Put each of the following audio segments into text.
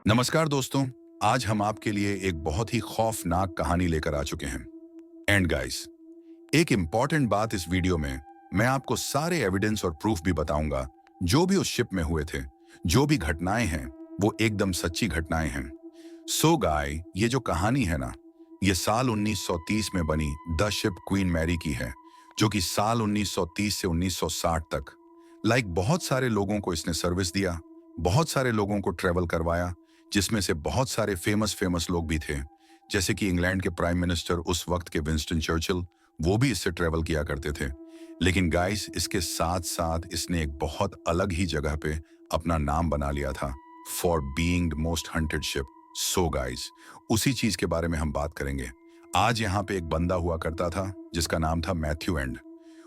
नमस्कार दोस्तों। आज हम आपके लिए एक बहुत ही खौफनाक कहानी लेकर आ चुके हैं। एंड गाइस, एक इंपॉर्टेंट बात इस वीडियो में, मैं आपको सारे एविडेंस और प्रूफ भी बताऊंगा जो भी उस शिप में हुए थे। जो भी घटनाएं हैं वो एकदम सच्ची घटनाएं हैं। सो गाय, ये जो कहानी है ना, ये साल 1930 में बनी द शिप क्वीन मैरी की है, जो कि साल 1930 से 1960 तक बहुत सारे लोगों को इसने सर्विस दिया, बहुत सारे लोगों को ट्रेवल करवाया, जिसमें से बहुत सारे फेमस फेमस लोग भी थे। जैसे कि इंग्लैंड के प्राइम मिनिस्टर उस वक्त के विंस्टन चर्चिल, वो भी इससे ट्रेवल किया करते थे। लेकिन गाइस, इसके साथ साथ इसने एक बहुत अलग ही जगह पे अपना नाम बना लिया था, for being the most hunted ship. So guys, उसी चीज के बारे में हम बात करेंगे। आज यहाँ पे एक बंदा हुआ करता था जिसका नाम था मैथ्यू एंड।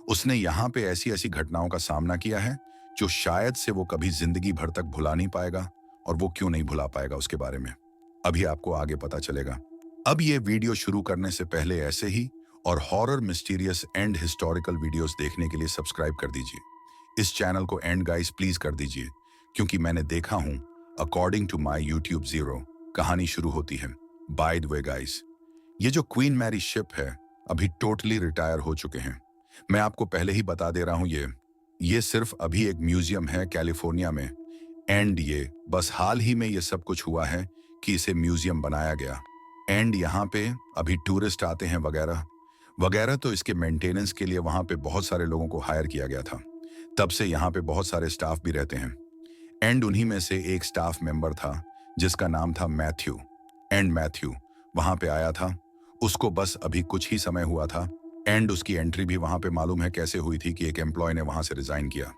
उसने यहाँ पे ऐसी ऐसी घटनाओं का सामना किया है जो शायद से वो कभी जिंदगी भर तक भुला नहीं पाएगा। और वो क्यों नहीं भुला पाएगा उसके बारे में अभी आपको आगे पता चलेगा। अब ये वीडियो शुरू करने से पहले ऐसे ही और horror, mysterious and historical videos देखने के लिए सब्सक्राइब कर दीजिए। इस चैनल को एंड गाइस प्लीज कर दीजिए, क्योंकि मैंने देखा हूं, according to my YouTube zero, कहानी शुरू होती है। बाय द वे गाइस, ये जो क्वीन मैरी शिप है अभी टोटली रिटायर हो चुके हैं। मैं आपको पहले ही बता दे रहा हूं, ये सिर्फ अभी एक म्यूजियम है कैलिफोर्निया में। एंड ये बस हाल ही में ये सब कुछ हुआ है कि इसे म्यूजियम बनाया गया। एंड यहाँ पे अभी टूरिस्ट आते हैं वगैरह वगैरह, तो इसके मेंटेनेंस के लिए वहाँ पे बहुत सारे लोगों को हायर किया गया था। तब से यहाँ पे बहुत सारे स्टाफ भी रहते हैं। एंड उन्हीं में से एक स्टाफ मेंबर था जिसका नाम था मैथ्यू। एंड मैथ्यू वहाँ पे आया था, उसको बस अभी कुछ ही समय हुआ था। एंड उसकी एंट्री भी वहाँ पे मालूम है कैसे हुई थी, कि एक एम्प्लॉय ने वहाँ से रिजाइन किया।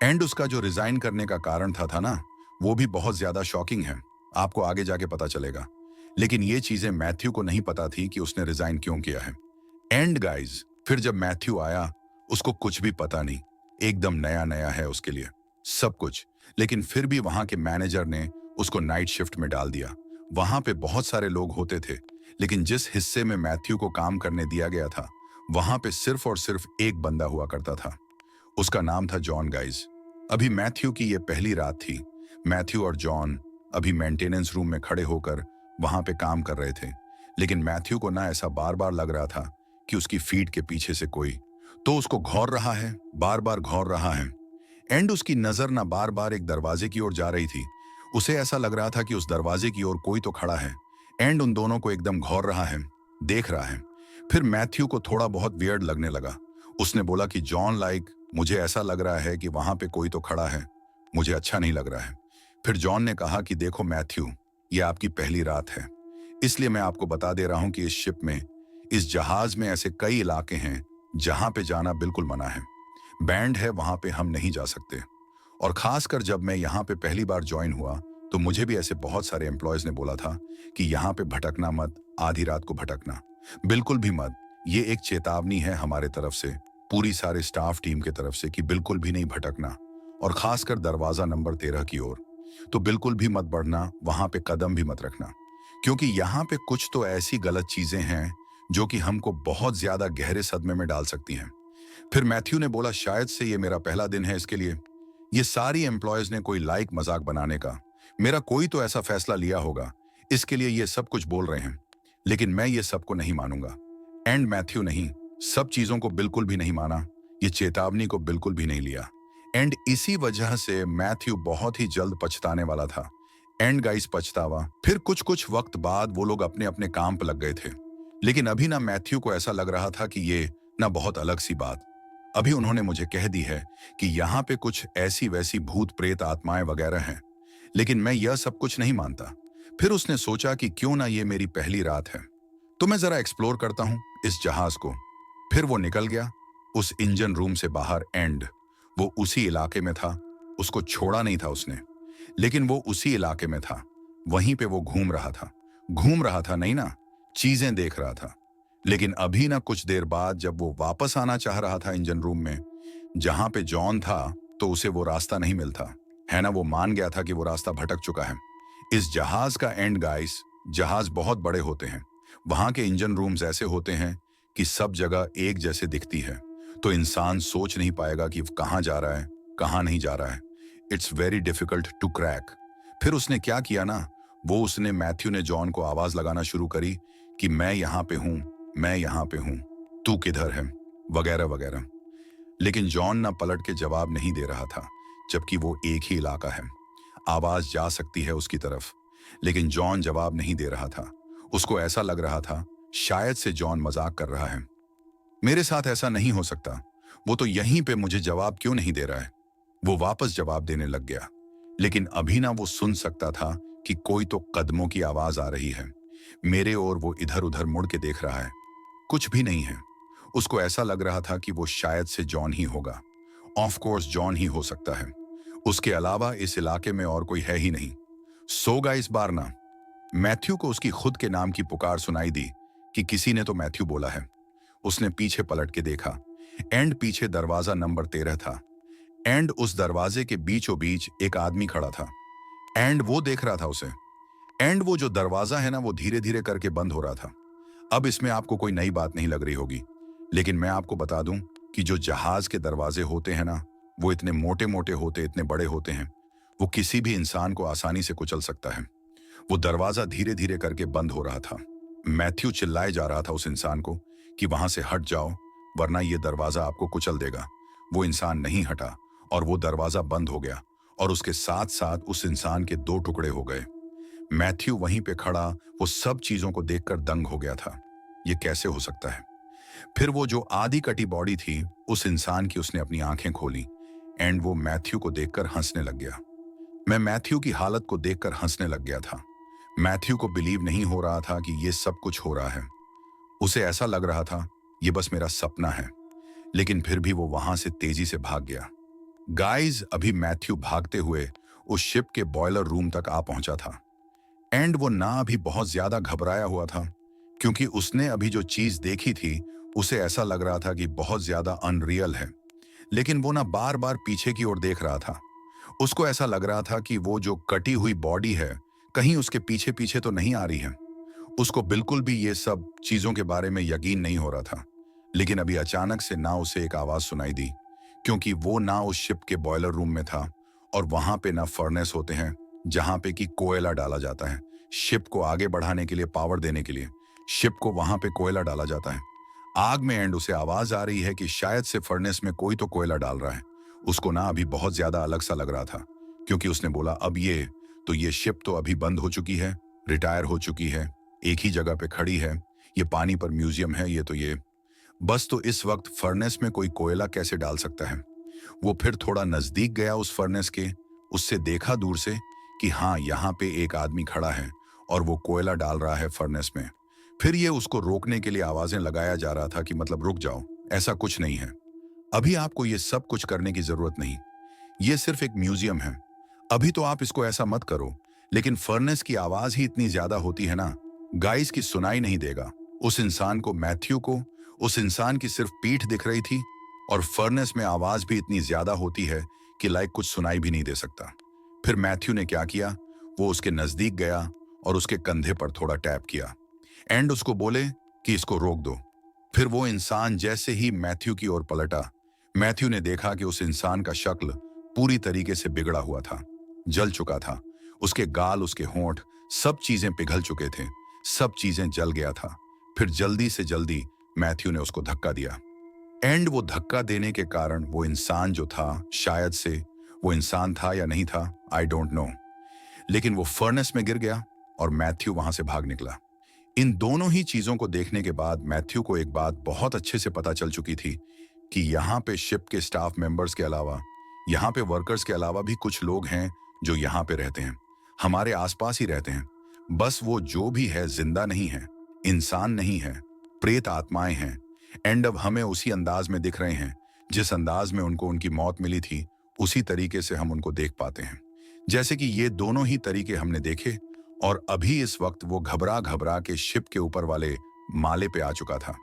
एंड उसका जो रिजाइन करने का कारण था ना, वो भी बहुत ज्यादा शॉकिंग है, आपको आगे जाके पता चलेगा। लेकिन ये चीजें मैथ्यू को नहीं पता थी कि उसने रिजाइन क्यों किया है। एंड गाइज, फिर जब मैथ्यू आया, उसको कुछ भी पता नहीं, एकदम नया नया है उसके लिए सब कुछ। लेकिन फिर भी वहां के मैनेजर ने उसको नाइट शिफ्ट में डाल दिया। वहां पे बहुत सारे लोग होते थे, लेकिन जिस हिस्से में मैथ्यू को काम करने दिया गया था, वहां पे सिर्फ और सिर्फ एक बंदा हुआ करता था। उसका नाम था जॉन गाइज। अभी मैथ्यू की ये पहली रात थी। मैथ्यू और जॉन अभी मेंटेनेंस रूम में खड़े होकर वहां पे काम कर रहे थे। लेकिन मैथ्यू को ना ऐसा बार बार लग रहा था कि उसकी फीट के पीछे से कोई तो उसको घौर रहा है, बार बार घौर रहा है। एंड उसकी नजर ना बार बार एक दरवाजे की ओर जा रही थी। उसे ऐसा लग रहा था कि उस दरवाजे की ओर कोई तो खड़ा है एंड उन दोनों को एकदम घौर रहा है, देख रहा है। फिर मैथ्यू को थोड़ा बहुत वियर्ड लगने लगा। उसने बोला कि जॉन, मुझे ऐसा लग रहा है कि वहां पे कोई तो खड़ा है, मुझे अच्छा नहीं लग रहा है। फिर जॉन ने कहा कि देखो मैथ्यू, ये आपकी पहली रात है, इसलिए मैं आपको बता दे रहा हूं कि इस शिप में, इस जहाज में ऐसे कई इलाके हैं जहां पे जाना बिल्कुल मना है। बैंड है, वहां पे हम नहीं जा सकते। और खासकर जब मैं यहाँ पे पहली बार ज्वाइन हुआ, तो मुझे भी ऐसे बहुत सारे एम्प्लॉयज ने बोला था कि यहाँ पे भटकना मत, आधी रात को भटकना बिल्कुल भी मत। ये एक चेतावनी है हमारे तरफ से, पूरी सारे स्टाफ टीम की तरफ से, कि बिल्कुल भी नहीं भटकना। और खासकर दरवाजा नंबर 13 की ओर तो बिल्कुल भी मत बढ़ना, वहां पे कदम भी मत रखना, क्योंकि यहाँ पे कुछ तो ऐसी गलत चीजें हैं जो कि हमको बहुत ज्यादा गहरे सदमे में डाल सकती हैं। फिर मैथ्यू ने बोला, शायद से ये मेरा पहला दिन है, इसके लिए ये सारी एम्प्लॉयज ने कोई लाइक मजाक बनाने का, मेरा कोई तो ऐसा फैसला लिया होगा, इसके लिए ये सब कुछ बोल रहे हैं। लेकिन मैं ये सबको नहीं मानूंगा। एंड मैथ्यू नहीं, सब चीजों को बिल्कुल भी नहीं माना, ये चेतावनी को बिल्कुल भी नहीं लिया। एंड इसी वजह से मैथ्यू बहुत ही जल्द पछताने वाला था। एंड गाइस, पछतावा। फिर कुछ कुछ वक्त बाद वो लोग अपने अपने काम पर लग गए थे। लेकिन अभी ना मैथ्यू को ऐसा लग रहा था कि ये ना बहुत अलग सी बात, अभी उन्होंने मुझे कह दी है कि यहाँ पे कुछ ऐसी वैसी भूत प्रेत आत्माएं वगैरह हैं। लेकिन मैं यह सब कुछ नहीं मानता। फिर उसने सोचा कि क्यों ना ये मेरी पहली रात है, तो मैं जरा एक्सप्लोर करता हूं इस जहाज को। फिर वो निकल गया उस इंजन रूम से बाहर। एंड वो उसी इलाके में था, उसको छोड़ा नहीं था उसने, लेकिन वो उसी इलाके में था, वहीं पे वो घूम रहा था नहीं ना, चीजें देख रहा था। लेकिन अभी ना कुछ देर बाद जब वो वापस आना चाह रहा था इंजन रूम में जहां पे जॉन था, तो उसे वो रास्ता नहीं मिलता है ना। वो मान गया था कि वो रास्ता भटक चुका है। इस जहाज का एंड गाइस, जहाज बहुत बड़े होते हैं, वहां के इंजन रूम्स ऐसे होते हैं कि सब जगह एक जैसे दिखती है, तो इंसान सोच नहीं पाएगा कि कहाँ जा रहा है, कहाँ नहीं जा रहा है। It's very difficult to crack. फिर उसने क्या किया ना, वो उसने मैथ्यू ने जॉन को आवाज लगाना शुरू करी कि मैं यहाँ पे हूँ, मैं यहाँ पे हूँ, तू किधर है, वगैरह वगैरह। लेकिन जॉन ना पलट के जवाब नहीं दे रहा था, जबकि वो एक ही इलाका है। आवाज जा सकती है उसकी तरफ, लेकिन जॉन जवाब नहीं दे रहा था। उसको ऐसा लग रहा था शायद से जॉन मजाक कर रहा है। मेरे साथ ऐसा नहीं हो सकता, वो तो यहीं पे मुझे जवाब क्यों नहीं दे रहा है। वो वापस जवाब देने लग गया, लेकिन अभी ना वो सुन सकता था कि कोई तो कदमों की आवाज आ रही है। मेरे ओर वो इधर उधर मुड़ के देख रहा है, कुछ भी नहीं है। उसको ऐसा लग रहा था कि वो शायद से जॉन ही होगा। ऑफ कोर्स जॉन ही हो सकता है, उसके अलावा इस इलाके में और कोई है ही नहीं। सोगा इस बार ना। मैथ्यू को उसकी खुद के नाम की पुकार सुनाई दी कि किसी ने तो मैथ्यू बोला है। उसने पीछे पलट के देखा, एंड पीछे दरवाजा नंबर 13 था। एंड उस दरवाजे के बीचों बीच एक आदमी खड़ा था, एंड वो देख रहा था उसे। एंड वो जो दरवाजा है ना, वो धीरे धीरे करके बंद हो रहा था। अब इसमें आपको कोई नई बात नहीं लग रही होगी, लेकिन मैं आपको बता दूं कि जो जहाज के दरवाजे होते हैं ना, वो इतने मोटे मोटे होते, इतने बड़े होते हैं, वो किसी भी इंसान को आसानी से कुचल सकता है। वो दरवाजा धीरे धीरे करके बंद हो रहा था। मैथ्यू चिल्लाए जा रहा था उस इंसान को कि वहां से हट जाओ, वरना ये दरवाजा आपको कुचल देगा। वो इंसान नहीं हटा और वो दरवाजा बंद हो गया, और उसके साथ साथ उस इंसान के 2 टुकड़े हो गए। मैथ्यू वहीं पे खड़ा वो सब चीजों को देखकर दंग हो गया था। ये कैसे हो सकता है? फिर वो जो आधी कटी बॉडी थी उस इंसान की, उसने अपनी आंखें खोली, एंड वो मैथ्यू को देखकर हंसने लग गया। मैं मैथ्यू की हालत को देखकर हंसने लग गया था। मैथ्यू को बिलीव नहीं हो रहा था कि ये सब कुछ हो रहा है। उसे ऐसा लग रहा था ये बस मेरा सपना है, लेकिन फिर भी वो वहां से तेजी से भाग गया। गाइज, अभी मैथ्यू भागते हुए उस शिप के बॉयलर रूम तक आ पहुंचा था। एंड वो ना अभी बहुत ज्यादा घबराया हुआ था, क्योंकि उसने अभी जो चीज देखी थी उसे ऐसा लग रहा था कि बहुत ज्यादा अनरियल है। लेकिन वो ना बार बार पीछे की ओर देख रहा था। उसको ऐसा लग रहा था कि वो जो कटी हुई बॉडी है कहीं उसके पीछे पीछे तो नहीं आ रही है। उसको बिल्कुल भी ये सब चीजों के बारे में यकीन नहीं हो रहा था। लेकिन अभी अचानक से ना उसे एक आवाज सुनाई दी, क्योंकि वो ना उस शिप के बॉयलर रूम में था, और वहां पे ना फर्नेस होते हैं जहां पे कि कोयला डाला जाता है। शिप को आगे बढ़ाने के लिए, पावर देने के लिए शिप को वहां पे कोयला डाला जाता है आग में। एंड उसे आवाज आ रही है कि शायद से फर्नेस में कोई तो कोयला डाल रहा है। उसको ना अभी बहुत ज्यादा अलग सा लग रहा था, क्योंकि उसने बोला अब ये शिप तो अभी बंद हो चुकी है, रिटायर हो चुकी है, एक ही जगह पे खड़ी है, ये पानी पर म्यूजियम है, ये बस। तो इस वक्त फर्नेस में कोई कोयला कैसे डाल सकता है? वो फिर थोड़ा नजदीक गया उस फर्नेस के, उससे देखा दूर से कि हाँ, यहाँ पे एक आदमी खड़ा है और वो कोयला डाल रहा है फर्नेस में। फिर ये उसको रोकने के लिए आवाजें लगाया जा रहा था कि मतलब रुक जाओ, ऐसा कुछ नहीं है, अभी आपको ये सब कुछ करने की जरूरत नहीं, ये सिर्फ एक म्यूजियम है, अभी तो आप इसको ऐसा मत करो। लेकिन फर्नेस की आवाज ही इतनी ज्यादा होती है ना गाइस, की सुनाई नहीं देगा। उस इंसान को, मैथ्यू को, उस इंसान की सिर्फ पीठ दिख रही थी, और फर्नेस में आवाज भी इतनी ज्यादा होती है कि लाइक कुछ सुनाई भी नहीं दे सकता। फिर मैथ्यू ने क्या किया, वो उसके नजदीक गया और उसके कंधे पर थोड़ा टैप किया, एंड उसको बोले कि इसको रोक दो। फिर वो इंसान जैसे ही मैथ्यू की ओर पलटा, मैथ्यू ने देखा कि उस इंसान का शक्ल पूरी तरीके से बिगड़ा हुआ था, जल चुका था। उसके गाल, उसके होंठ, सब चीजें पिघल चुके थे, सब चीजें जल गया था। फिर जल्दी से जल्दी मैथ्यू ने उसको धक्का दिया, एंड वो धक्का देने के कारण वो इंसान जो था, शायद से वो इंसान था या नहीं था, आई डोंट नो, लेकिन वो फर्नेस में गिर गया और मैथ्यू वहां से भाग निकला। इन दोनों ही चीजों को देखने के बाद मैथ्यू को एक बात बहुत अच्छे से पता चल चुकी थी कि यहाँ पे शिप के स्टाफ मेंबर्स के अलावा, यहाँ पे वर्कर्स के अलावा भी कुछ लोग हैं जो यहाँ पे रहते हैं, हमारे आसपास ही रहते हैं। बस वो जो भी है जिंदा नहीं है, इंसान नहीं है, प्रेत आत्माएं हैं। एंड अब हमें उसी अंदाज में दिख रहे हैं जिस अंदाज में उनको उनकी मौत मिली थी, उसी तरीके से हम उनको देख पाते हैं, जैसे कि ये दोनों ही तरीके हमने देखे। और अभी इस वक्त वो घबरा घबरा के शिप के ऊपर वाले माले पे आ चुका था।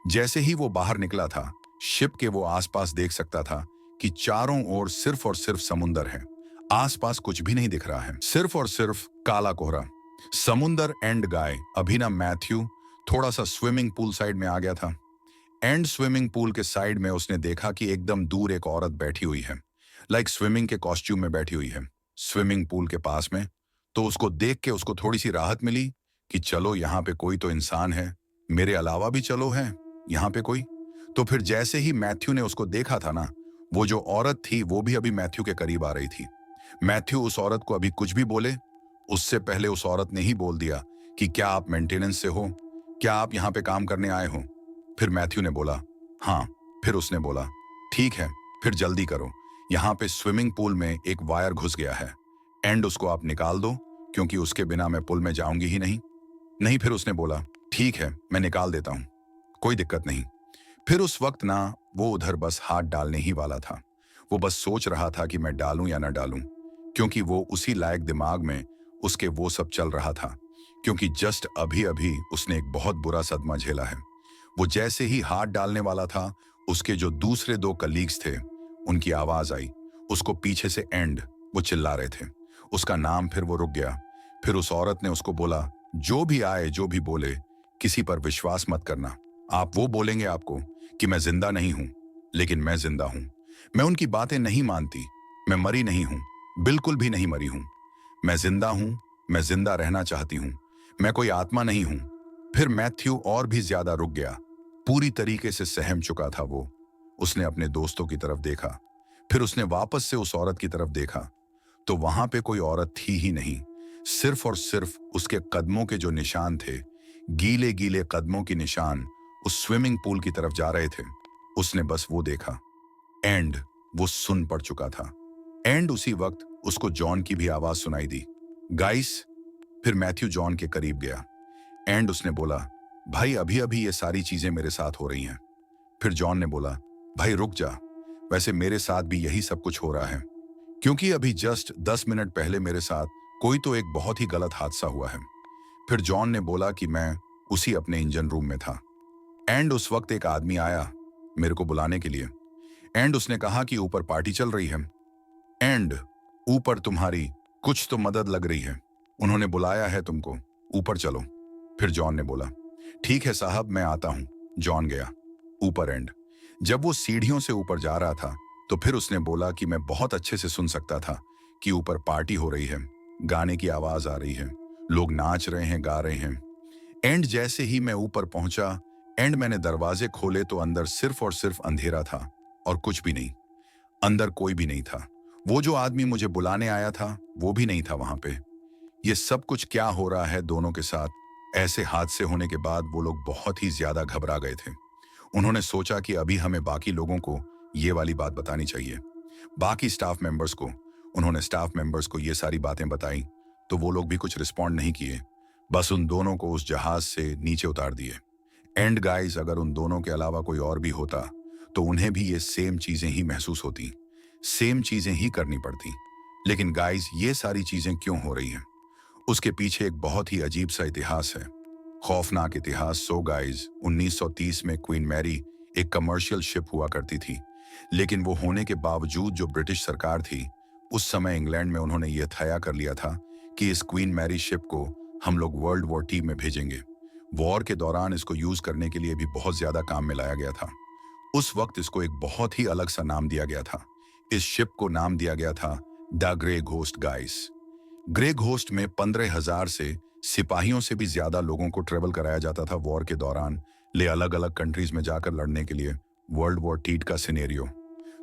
जैसे ही वो बाहर निकला था, शिप के वो आसपास देख सकता था कि चारों ओर सिर्फ और सिर्फ समुंदर है, आसपास कुछ भी नहीं दिख रहा है, सिर्फ और सिर्फ काला कोहरा, समुंदर एंड गाय। अभी ना मैथ्यू थोड़ा सा स्विमिंग पूल साइड में आ गया था, एंड स्विमिंग पूल के साइड में उसने देखा कि एकदम दूर एक औरत बैठी हुई है, लाइक स्विमिंग के कॉस्ट्यूम में बैठी हुई है, स्विमिंग पूल के पास में। तो उसको देख के उसको थोड़ी सी राहत मिली कि चलो यहाँ पे कोई तो इंसान है, मेरे अलावा भी चलो है यहाँ पे कोई। तो फिर जैसे ही मैथ्यू ने उसको देखा था ना, वो जो औरत थी वो भी अभी मैथ्यू के करीब आ रही थी। मैथ्यू उस औरत को अभी कुछ भी बोले, उससे पहले उस औरत ने ही बोल दिया कि क्या आप मेंटेनेंस से हो, क्या आप यहाँ पे काम करने आए हो। फिर मैथ्यू ने बोला हाँ। फिर उसने बोला ठीक है, फिर जल्दी करो, यहाँ पे स्विमिंग पूल में एक वायर घुस गया है, एंड उसको आप निकाल दो, क्योंकि उसके बिना मैं पुल में जाऊंगी ही नहीं। नहीं, फिर उसने बोला ठीक है, मैं निकाल देता हूँ, कोई दिक्कत नहीं। फिर उस वक्त ना वो उधर बस हाथ डालने ही वाला था। वो बस सोच रहा था कि मैं डालूं या ना डालूं, क्योंकि वो उसी लायक दिमाग में उसके वो सब चल रहा था, क्योंकि जस्ट अभी अभी उसने एक बहुत बुरा सदमा झेला है। वो जैसे ही हाथ डालने वाला था, उसके जो दूसरे दो कलीग्स थे उनकी आवाज आई उसको पीछे से, एंड वो चिल्ला रहे थे उसका नाम। फिर वो रुक गया। फिर उस औरत ने उसको बोला जो भी आए जो भी बोले, किसी पर विश्वास मत करना। आप वो बोलेंगे आपको कि मैं जिंदा नहीं हूं, लेकिन मैं जिंदा हूं। मैं उनकी बातें नहीं मानती। मैं मरी नहीं हूं, बिल्कुल भी नहीं मरी हूं। मैं जिंदा हूं, मैं जिंदा रहना चाहती हूं। मैं कोई आत्मा नहीं हूं। फिर मैथ्यू और भी ज्यादा रुक गया, पूरी तरीके से सहम चुका था वो। उसने अपने दोस्तों की तरफ देखा, फिर उसने वापस से उस औरत की तरफ देखा, तो वहां पे कोई औरत थी ही नहीं। सिर्फ और सिर्फ उसके कदमों के जो निशान थे, गीले गीले कदमों के निशान उस स्विमिंग पूल की तरफ जा रहे थे। उसने बस वो देखा, एंड वो सुन पड़ चुका था। एंड उसी वक्त उसको जॉन की भी आवाज सुनाई दी, गाइस। फिर मैथ्यू जॉन के करीब गया, एंड उसने बोला भाई अभी अभी ये सारी चीजें मेरे साथ हो रही हैं। फिर जॉन ने बोला भाई रुक जा, वैसे मेरे साथ भी यही सब कुछ हो रहा है, क्योंकि अभी जस्ट 10 मिनट पहले मेरे साथ कोई तो एक बहुत ही गलत हादसा हुआ है। फिर जॉन ने बोला कि मैं उसी अपने इंजन रूम में था, एंड उस वक्त एक आदमी आया मेरे को बुलाने के लिए, एंड उसने कहा कि ऊपर पार्टी चल रही है, एंड ऊपर तुम्हारी कुछ तो मदद लग रही है, उन्होंने बुलाया है तुमको, ऊपर चलो। फिर जॉन ने बोला ठीक है साहब, मैं आता हूं। जॉन गया ऊपर, एंड जब वो सीढ़ियों से ऊपर जा रहा था तो फिर उसने बोला कि मैं बहुत अच्छे से सुन सकता था कि ऊपर पार्टी हो रही है, गाने की आवाज आ रही है, लोग नाच रहे हैं, गा रहे हैं। एंड जैसे ही मैं ऊपर पहुंचा, एंड मैंने दरवाजे खोले तो अंदर सिर्फ और सिर्फ अंधेरा था और कुछ भी नहीं। अंदर कोई भी नहीं था। वो जो आदमी मुझे बुलाने आया था वो भी नहीं था वहां पे। ये सब कुछ क्या हो रहा है दोनों के साथ? ऐसे हादसे होने के बाद वो लोग बहुत ही ज्यादा घबरा गए थे। उन्होंने सोचा कि अभी हमें बाकी लोगों को ये वाली बात बतानी चाहिए। बाकी स्टाफ मेंबर्स को, उन्होंने स्टाफ मेंबर्स को ये सारी बातें बताई, तो वो लोग भी कुछ रिस्पॉन्ड नहीं किए, बस उन दोनों को उस जहाज से नीचे उतार दिए। एंड गाइस, अगर उन दोनों के अलावा कोई और भी होता तो उन्हें भी ये सेम चीजें ही महसूस होती, सेम चीजें ही करनी पड़ती। लेकिन गाइस, ये सारी चीजें क्यों हो रही हैं? उसके पीछे एक बहुत ही अजीब सा इतिहास है, खौफनाक इतिहास। सो गाइस, 1930 में क्वीन मैरी एक कमर्शियल शिप हुआ करती थी, लेकिन वो होने के बावजूद जो ब्रिटिश सरकार थी उस समय इंग्लैंड में, उन्होंने ये तय कर लिया था कि इस क्वीन मैरी शिप को हम लोग वर्ल्ड वॉर टी में भेजेंगे। वॉर के दौरान इसको यूज करने के लिए भी बहुत ज्यादा काम में लाया गया था। उस वक्त इसको एक बहुत ही अलग सा नाम दिया गया था। इस शिप को नाम दिया गया था the grey ghost guys. Grey ghost में 15,000 से सिपाहियों से भी ज्यादा लोगों को ट्रेवल कराया जाता था वॉर के दौरान, ले अलग अलग कंट्रीज में जाकर लड़ने के लिए वर्ल्ड वॉर टीट का सिनेरियो।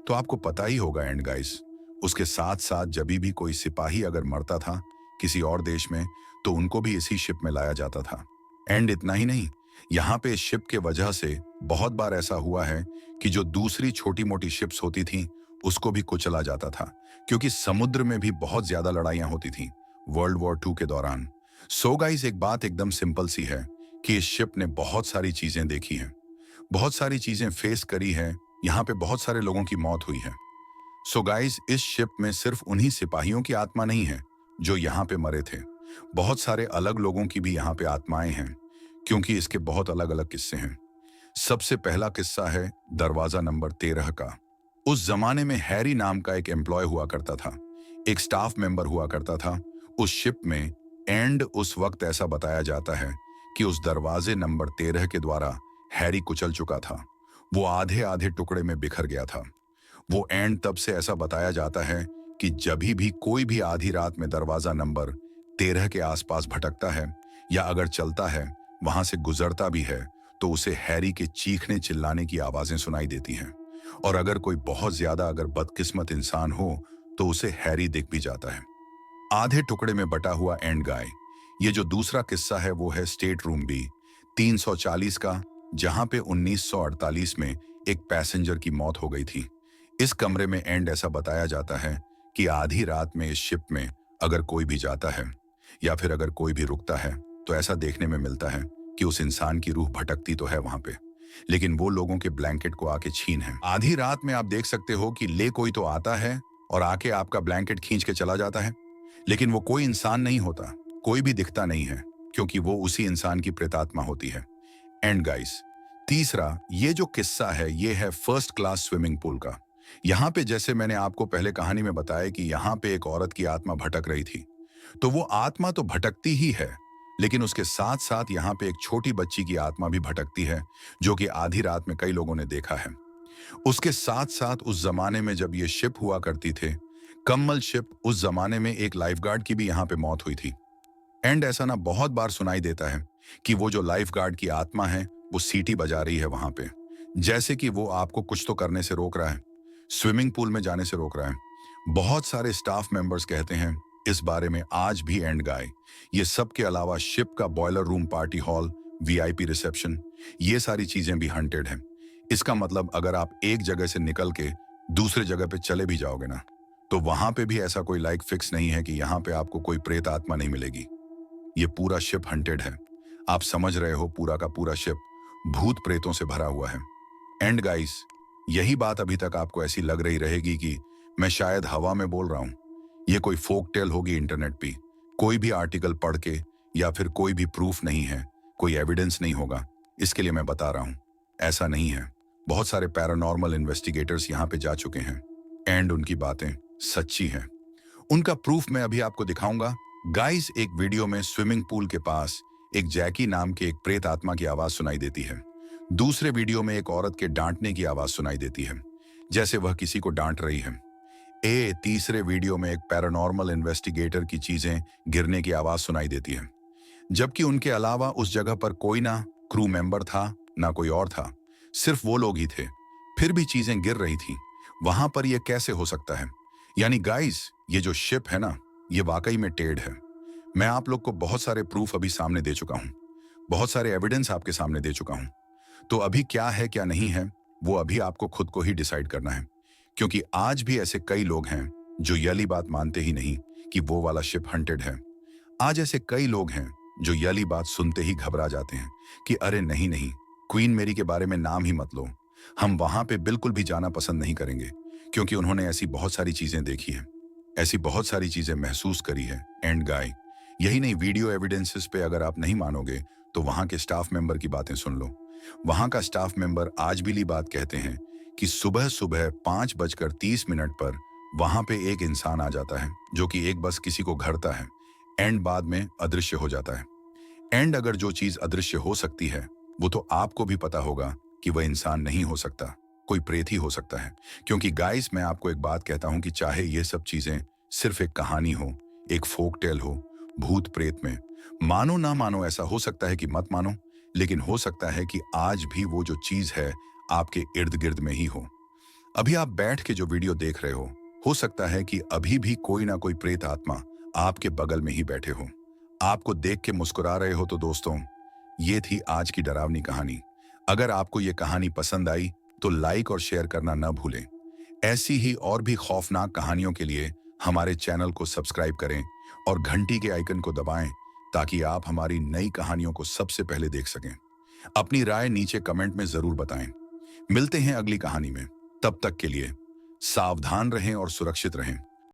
तो आपको पता ही होगा एंड गाइस, उसके साथ साथ जब भी कोई सिपाही अगर मरता था किसी और देश में, तो उनको भी इसी शिप में लाया जाता था। एंड इतना ही नहीं, यहाँ पे इस शिप के वजह से बहुत बार ऐसा हुआ है कि जो दूसरी छोटी मोटी शिप्स होती थी उसको भी कुचला जाता था, क्योंकि समुद्र में भी बहुत ज्यादा लड़ाइयां होती थी वर्ल्ड वॉर 2 के दौरान। सो गाइस, एक बात एकदम सिंपल सी है कि इस शिप ने बहुत सारी चीजें देखी हैं, बहुत सारी चीजें फेस करी है, यहाँ पे बहुत सारे लोगों की मौत हुई है। सो गाइस, इस शिप में सिर्फ उन्हीं सिपाहियों की आत्मा नहीं है जो यहाँ पे मरे थे, बहुत सारे अलग लोगों की भी यहाँ पे आत्माएं हैं, क्योंकि इसके बहुत अलग अलग किस्से हैं। सबसे पहला किस्सा है दरवाजा नंबर 13 का। उस जमाने में हैरी नाम का एक एम्प्लॉय हुआ करता था, एक स्टाफ मेंबर हुआ करता था उस शिप में। एंड उस वक्त ऐसा बताया जाता है कि उस दरवाजे नंबर 13 के द्वारा हैरी कुचल चुका था, वो आधे आधे टुकड़े में बिखर गया था। वो एंड तब से ऐसा बताया जाता है कि जब भी कोई भी आधी रात में दरवाजा नंबर 13 के आसपास भटकता है या अगर चलता है, वहां से गुजरता भी है, तो उसे हैरी के चीखने चिल्लाने की आवाजें सुनाई देती हैं। और अगर कोई बहुत ज्यादा अगर बदकिस्मत इंसान हो तो उसे हैरी दिख भी जाता है। आधे टुकड़े में बटा हुआ एंड गाय। ये जो दूसरा किस्सा है वो है स्टेट रूम बी 340 का, जहां पे 1948 में एक पैसेंजर की मौत हो गई थी। इस कमरे में एंड ऐसा बताया जाता है कि आधी रात में इस शिप में अगर कोई भी जाता है या फिर अगर कोई भी रुकता है तो ऐसा देखने में मिलता है कि उस इंसान की रूह भटकती तो है वहां पे, लेकिन वो लोगों के ब्लैंकेट को आके छीन है। आधी रात में आप देख सकते हो कि ले कोई तो आता है और आके आपका ब्लैंकेट खींच के चला जाता है, लेकिन वो कोई इंसान नहीं होता, कोई भी दिखता नहीं है, क्योंकि वो उसी इंसान की प्रेतात्मा होती है। एंड गाइस, तीसरा ये जो किस्सा है ये है फर्स्ट क्लास स्विमिंग पूल का। यहाँ पे जैसे मैंने आपको पहले कहानी में बताया कि यहाँ पे एक औरत की आत्मा भटक रही थी, तो वो आत्मा तो भटकती ही है, लेकिन उसके साथ साथ यहाँ पे एक छोटी बच्ची की आत्मा भी भटकती है, जो कि आधी रात में कई लोगों ने देखा है। उसके साथ साथ उस जमाने में जब ये शिप हुआ करती थे, कमल शिप, उस जमाने में एक लाइफगार्ड की भी यहाँ पे मौत हुई थी। एंड ऐसा ना बहुत बार सुनाई देता है कि वो जो लाइफगार्ड की आत्मा है वो सीटी बजा रही है वहां पे, जैसे कि वो आपको कुछ तो करने से रोक रहा है, स्विमिंग पूल में जाने से रोक रहा है। बहुत सारे स्टाफ मेंबर्स कहते हैं इस बारे में आज भी एंड गाय। ये सब के अलावा शिप का boiler room, party hall, VIP reception, ये सारी चीजें भी हंटेड हैं। इसका मतलब अगर आप एक जगह से निकल के दूसरे जगह पे चले भी जाओगे ना, तो वहां पे भी ऐसा कोई लाइक फिक्स नहीं है कि यहाँ पे आपको कोई प्रेत आत्मा नहीं मिलेगी। ये पूरा शिप हंटेड है। आप समझ रहे हो, पूरा का पूरा शिप भूत प्रेतों से भरा हुआ है। एंड गाइस, यही बात अभी तक आपको ऐसी लग रही रहेगी कि मैं शायद हवा में बोल रहा हूं, ये कोई फोक टेल होगी इंटरनेट पे, कोई भी आर्टिकल पढ़ के, या फिर कोई भी प्रूफ नहीं है, कोई एविडेंस नहीं होगा, इसके लिए मैं बता रहा हूं ऐसा नहीं है। बहुत सारे पैरानॉर्मल इन्वेस्टिगेटर्स यहाँ पे जा चुके हैं एंड उनकी बातें सच्ची हैं। उनका प्रूफ मैं अभी आपको दिखाऊंगा। गाइस, एक वीडियो में स्विमिंग पूल के पास एक जैकी नाम के एक प्रेत आत्मा की आवाज सुनाई देती है। दूसरे वीडियो में एक औरत के डांटने की आवाज सुनाई देती है, जैसे वह किसी को डांट रही है। तीसरे वीडियो में एक पैरानॉर्मल इन्वेस्टिगेटर की चीजें गिरने की आवाज सुनाई देती है, जबकि उनके अलावा उस जगह पर कोई ना क्रू मेंबर था ना कोई और था, सिर्फ वो लोग ही थे, फिर भी चीजें गिर रही थी। वहां पर यह कैसे हो सकता है? यानी गाइस, ये जो शिप है ना, ये वाकई में टेढ़ है। मैं आप लोग को बहुत सारे प्रूफ अभी सामने दे चुका हूं, बहुत सारे एविडेंस आपके सामने दे चुका हूं। तो अभी क्या है क्या नहीं है वो अभी आपको खुद को ही डिसाइड करना है, क्योंकि आज भी ऐसे कई लोग हैं जो यली बात मानते ही नहीं कि वो वाला शिप हंटेड है। आज ऐसे कई लोग हैं जो यली बात सुनते ही घबरा जाते हैं कि अरे नहीं नहीं, क्वीन मेरी के बारे में नाम ही मत लो, हम वहां पे बिल्कुल भी जाना पसंद नहीं करेंगे, क्योंकि उन्होंने ऐसी बहुत सारी चीजें देखी हैं, ऐसी बहुत सारी चीजें महसूस करी है। एंड गाय, यही नहीं, वीडियो एविडेंसेस पे अगर आप नहीं मानोगे तो वहां के स्टाफ मेंबर की बातें सुन लो। वहां का स्टाफ मेंबर आज भी बात कहते हैं कि सुबह सुबह 5:30 पर वहां पे एक इंसान आ जाता है जो कि एक बस किसी को घरता है एंड बाद में अदृश्य हो जाता है। एंड अगर जो चीज अदृश्य हो सकती है वो तो आपको भी पता होगा कि वह इंसान नहीं हो सकता, कोई प्रेत ही हो सकता है। क्योंकि गाइस, मैं आपको एक बात कहता हूं कि चाहे ये सब चीजें सिर्फ एक कहानी हो, एक फोक टेल हो, भूत प्रेत में मानो ना मानो, ऐसा हो सकता है कि मत मानो, लेकिन हो सकता है कि आज भी वो जो चीज है आपके इर्द गिर्द में ही हो। अभी आप बैठ के जो वीडियो देख रहे हो सकता है कि अभी भी कोई ना कोई प्रेत आत्मा आपके बगल में ही बैठे हो, आपको देख के मुस्कुरा रहे हो। तो दोस्तों, ये थी आज की डरावनी कहानी। अगर आपको ये कहानी पसंद आई तो लाइक और शेयर करना न भूलें। ऐसी ही और भी खौफनाक कहानियों के लिए हमारे चैनल को सब्सक्राइब करें और घंटी के आइकन को दबाएं, ताकि आप हमारी नई कहानियों को सबसे पहले देख सकें। अपनी राय नीचे कमेंट में जरूर बताएं। मिलते हैं अगली कहानी में, तब तक के लिए सावधान रहें और सुरक्षित रहें।